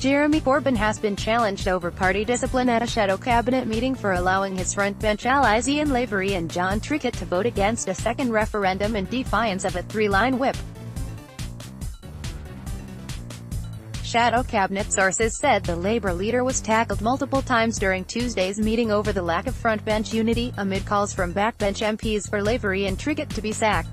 Jeremy Corbyn has been challenged over party discipline at a shadow cabinet meeting for allowing his frontbench allies Ian Lavery and John Trickett to vote against a second referendum in defiance of a three-line whip. Shadow cabinet sources said the Labour leader was tackled multiple times during Tuesday's meeting over the lack of frontbench unity, amid calls from backbench MPs for Lavery and Trickett to be sacked.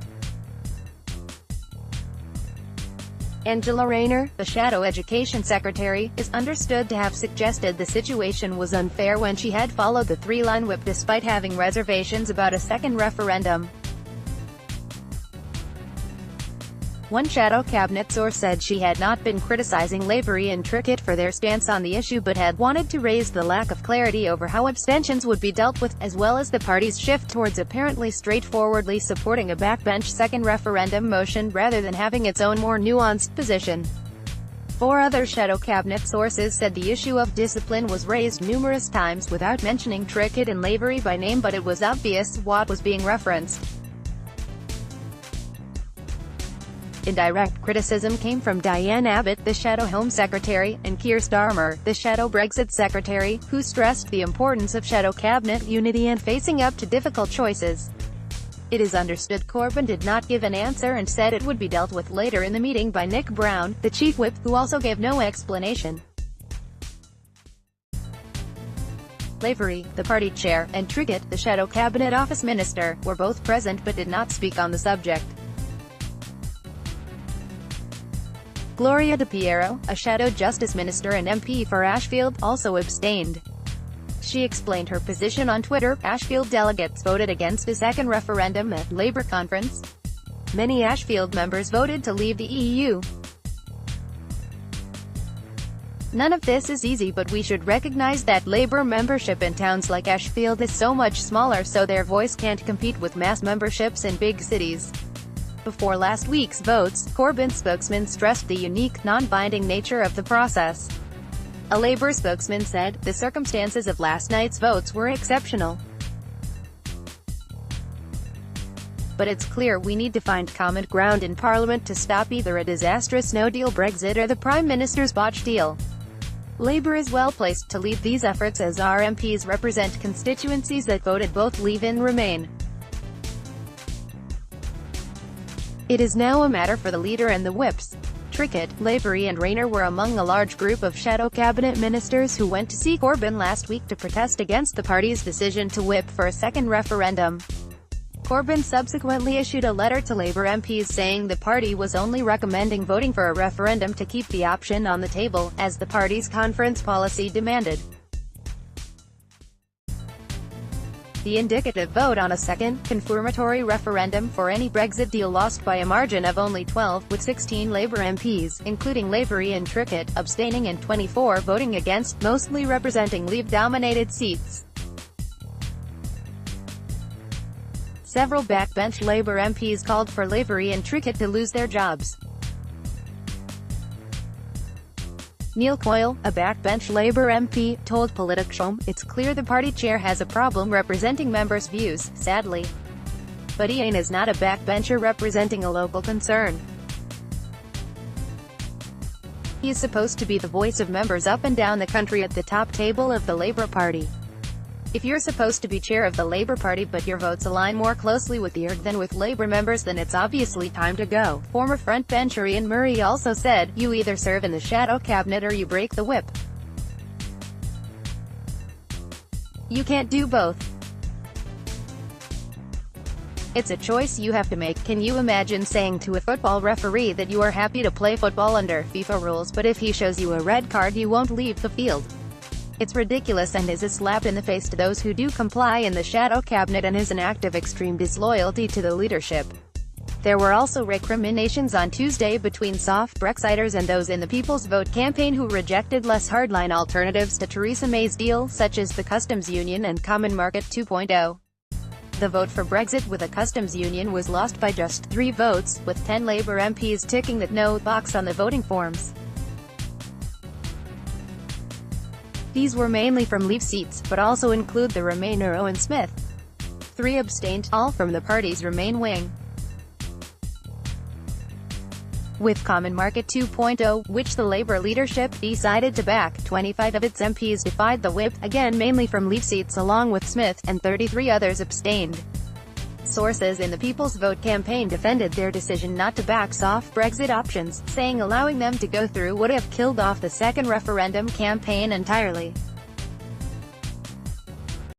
Angela Rayner, the Shadow Education Secretary, is understood to have suggested the situation was unfair when she had followed the three-line whip despite having reservations about a second referendum. One Shadow Cabinet source said she had not been criticizing Lavery and Trickett for their stance on the issue but had wanted to raise the lack of clarity over how abstentions would be dealt with, as well as the party's shift towards apparently straightforwardly supporting a backbench second referendum motion rather than having its own more nuanced position. Four other Shadow Cabinet sources said the issue of discipline was raised numerous times without mentioning Trickett and Lavery by name, but it was obvious what was being referenced. Indirect criticism came from Diane Abbott, the Shadow Home Secretary, and Keir Starmer, the Shadow Brexit Secretary, who stressed the importance of Shadow Cabinet unity and facing up to difficult choices. It is understood Corbyn did not give an answer and said it would be dealt with later in the meeting by Nick Brown, the Chief Whip, who also gave no explanation. Lavery, the party chair, and Trickett, the Shadow Cabinet Office Minister, were both present but did not speak on the subject. Gloria De Piero, a Shadow Justice Minister and MP for Ashfield, also abstained. She explained her position on Twitter. Ashfield delegates voted against a second referendum at Labour conference. Many Ashfield members voted to leave the EU. None of this is easy, but we should recognise that Labour membership in towns like Ashfield is so much smaller, so their voice can't compete with mass memberships in big cities. Before last week's votes, Corbyn's spokesman stressed the unique, non-binding nature of the process. A Labour spokesman said, "The circumstances of last night's votes were exceptional. But it's clear we need to find common ground in Parliament to stop either a disastrous no-deal Brexit or the Prime Minister's botched deal." Labour is well placed to lead these efforts as our MPs represent constituencies that voted both Leave and Remain. It is now a matter for the leader and the whips. Trickett, Lavery and Rayner were among a large group of Shadow Cabinet ministers who went to see Corbyn last week to protest against the party's decision to whip for a second referendum. Corbyn subsequently issued a letter to Labour MPs saying the party was only recommending voting for a referendum to keep the option on the table, as the party's conference policy demanded. The indicative vote on a second, confirmatory referendum for any Brexit deal lost by a margin of only 12, with 16 Labour MPs, including Lavery and Trickett, abstaining and 24 voting against, mostly representing Leave-dominated seats. Several backbench Labour MPs called for Lavery and Trickett to lose their jobs. Neil Coyle, a backbench Labour MP, told Politico, "It's clear the party chair has a problem representing members' views, sadly. But Ian is not a backbencher representing a local concern. He is supposed to be the voice of members up and down the country at the top table of the Labour Party. If you're supposed to be chair of the Labour Party but your votes align more closely with the ERG than with Labour members, then it's obviously time to go." Former frontbencher Ian Murray also said, "You either serve in the Shadow Cabinet or you break the whip. You can't do both. It's a choice you have to make." Can you imagine saying to a football referee that you are happy to play football under FIFA rules, but if he shows you a red card you won't leave the field? It's ridiculous and is a slap in the face to those who do comply in the Shadow Cabinet and is an act of extreme disloyalty to the leadership. There were also recriminations on Tuesday between soft Brexiters and those in the People's Vote campaign who rejected less hardline alternatives to Theresa May's deal, such as the Customs Union and Common Market 2.0. The vote for Brexit with a customs union was lost by just 3 votes, with 10 Labour MPs ticking the no box on the voting forms. These were mainly from Leave seats, but also include the Remainer Owen Smith. 3 abstained, all from the party's Remain wing. With Common Market 2.0, which the Labour leadership decided to back, 25 of its MPs defied the whip, again mainly from Leave seats along with Smith, and 33 others abstained. Sources in the People's Vote campaign defended their decision not to back soft Brexit options, saying allowing them to go through would have killed off the second referendum campaign entirely.